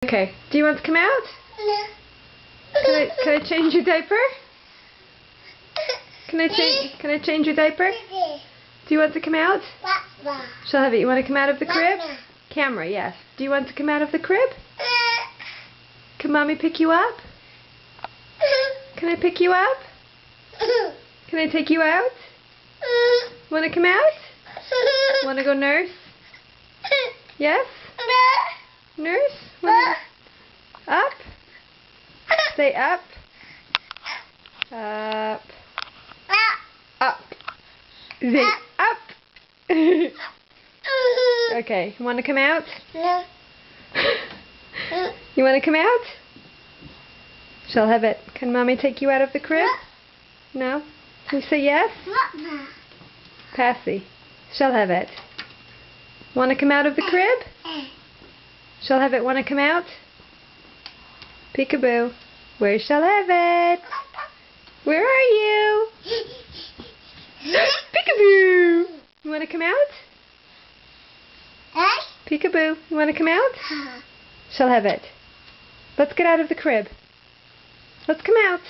Okay, do you want to come out? No. Can I change your diaper? Can I change your diaper? Do you want to come out? Shall I have it? You want to come out of the crib? Camera, yes. Do you want to come out of the crib? Can Mommy pick you up? Can I pick you up? Can I take you out? Want to come out? Want to go nurse? Yes? Nurse? Up? Say up. Up. Up. Say up. Okay, you want to come out? No. You want to come out? Shall I have it? Can Mommy take you out of the crib? No? You say yes? Passy. Shall I have it? Want to come out of the crib? Shall I have it? Want to come out? Peekaboo. Where shall I have it? Where are you? Peekaboo. You want to come out? Peekaboo. You want to come out? Shall I have it? Let's get out of the crib. Let's come out.